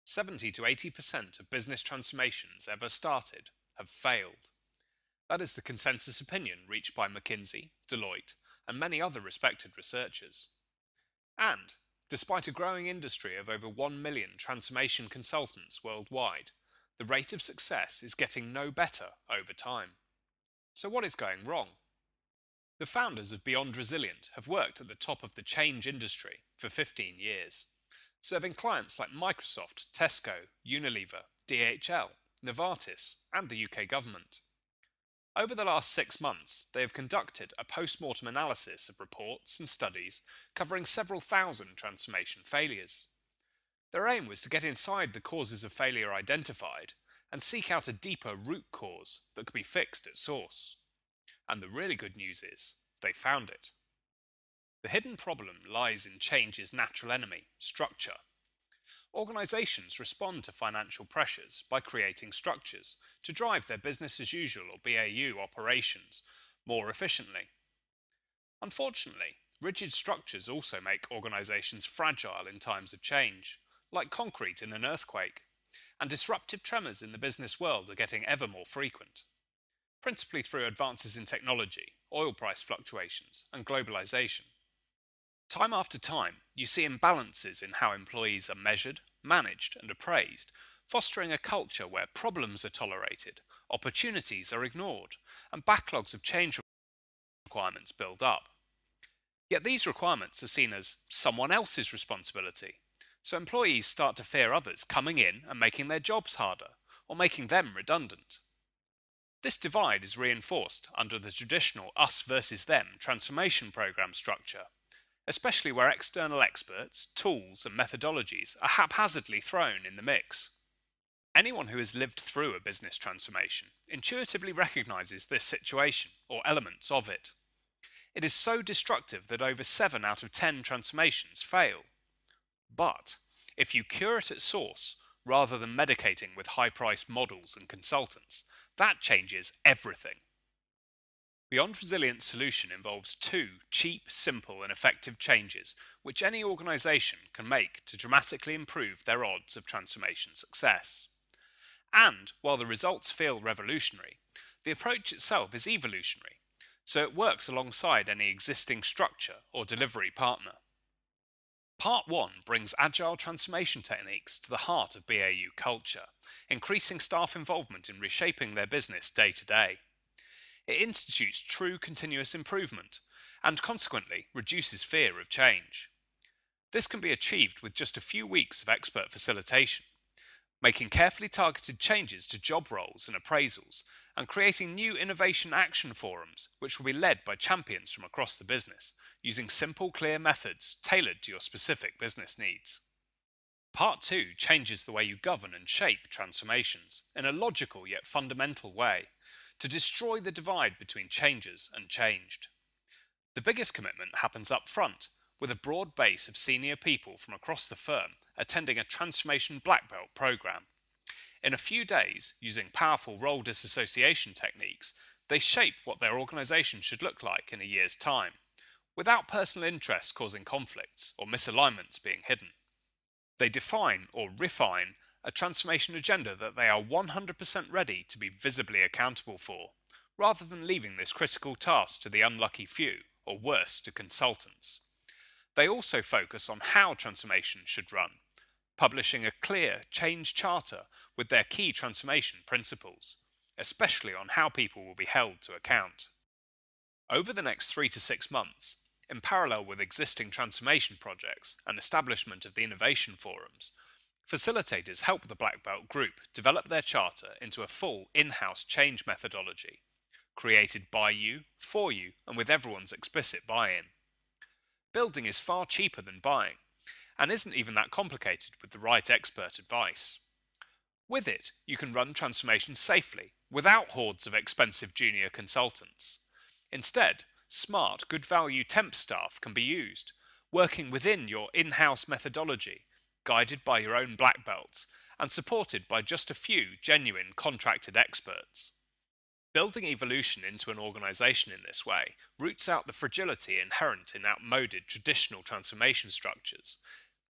70 to 80% of business transformations ever started have failed. That is the consensus opinion reached by McKinsey, Deloitte, and many other respected researchers. And, despite a growing industry of over 1 million transformation consultants worldwide, the rate of success is getting no better over time. So what is going wrong? The founders of Beyond Resilient have worked at the top of the change industry for 15 years, serving clients like Microsoft, Tesco, Unilever, DHL, Novartis, and the UK government. Over the last 6 months, they have conducted a post-mortem analysis of reports and studies covering several thousand transformation failures. Their aim was to get inside the causes of failure identified and seek out a deeper root cause that could be fixed at source. And the really good news is, they found it. The hidden problem lies in change's natural enemy, structure. Organisations respond to financial pressures by creating structures to drive their business as usual or BAU operations more efficiently. Unfortunately, rigid structures also make organisations fragile in times of change, like concrete in an earthquake, and disruptive tremors in the business world are getting ever more frequent, principally through advances in technology, oil price fluctuations, and globalisation. Time after time, you see imbalances in how employees are measured, managed, and appraised, fostering a culture where problems are tolerated, opportunities are ignored, and backlogs of change requirements build up. Yet these requirements are seen as someone else's responsibility, so employees start to fear others coming in and making their jobs harder, or making them redundant. This divide is reinforced under the traditional us versus them transformation program structure, especially where external experts, tools, and methodologies are haphazardly thrown in the mix. Anyone who has lived through a business transformation intuitively recognizes this situation or elements of it. It is so destructive that over 7 out of 10 transformations fail. But if you cure it at source, rather than medicating with high-priced models and consultants, that changes everything. Beyond Resilience solution involves 2 cheap, simple and effective changes which any organisation can make to dramatically improve their odds of transformation success. And while the results feel revolutionary, the approach itself is evolutionary, so it works alongside any existing structure or delivery partner. Part 1 brings agile transformation techniques to the heart of BAU culture, increasing staff involvement in reshaping their business day to day. It institutes true continuous improvement and consequently reduces fear of change. This can be achieved with just a few weeks of expert facilitation, making carefully targeted changes to job roles and appraisals, and creating new innovation action forums which will be led by champions from across the business, using simple, clear methods tailored to your specific business needs. Part 2 changes the way you govern and shape transformations in a logical yet fundamental way, to destroy the divide between changers and changed. The biggest commitment happens up front, with a broad base of senior people from across the firm attending a transformation black belt program. In a few days, using powerful role disassociation techniques, they shape what their organisation should look like in a year's time, without personal interests causing conflicts or misalignments being hidden. They define or refine a transformation agenda that they are 100% ready to be visibly accountable for, rather than leaving this critical task to the unlucky few, or worse, to consultants. They also focus on how transformation should run, publishing a clear change charter with their key transformation principles, especially on how people will be held to account. Over the next 3 to 6 months, in parallel with existing transformation projects and establishment of the innovation forums, facilitators help the Black Belt Group develop their charter into a full in-house change methodology, created by you, for you, and with everyone's explicit buy-in. Building is far cheaper than buying, and isn't even that complicated with the right expert advice. With it, you can run transformation safely, without hordes of expensive junior consultants. Instead, smart, good-value temp staff can be used, working within your in-house methodology, guided by your own black belts, and supported by just a few genuine contracted experts. Building evolution into an organisation in this way roots out the fragility inherent in outmoded traditional transformation structures.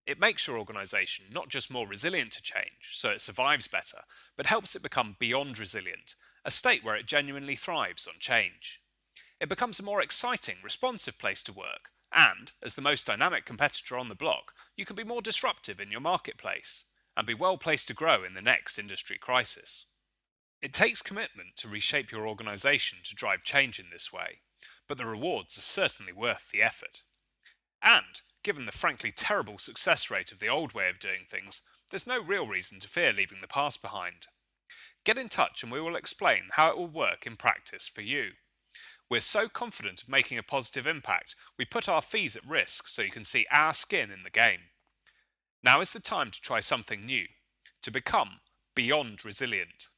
It makes your organisation not just more resilient to change, so it survives better, but helps it become beyond resilient, a state where it genuinely thrives on change. It becomes a more exciting, responsive place to work, and, as the most dynamic competitor on the block, you can be more disruptive in your marketplace, and be well placed to grow in the next industry crisis. It takes commitment to reshape your organisation to drive change in this way, but the rewards are certainly worth the effort. And, given the frankly terrible success rate of the old way of doing things, there's no real reason to fear leaving the past behind. Get in touch and we will explain how it will work in practice for you. We're so confident of making a positive impact, we put our fees at risk so you can see our skin in the game. Now is the time to try something new, to become beyond resilient.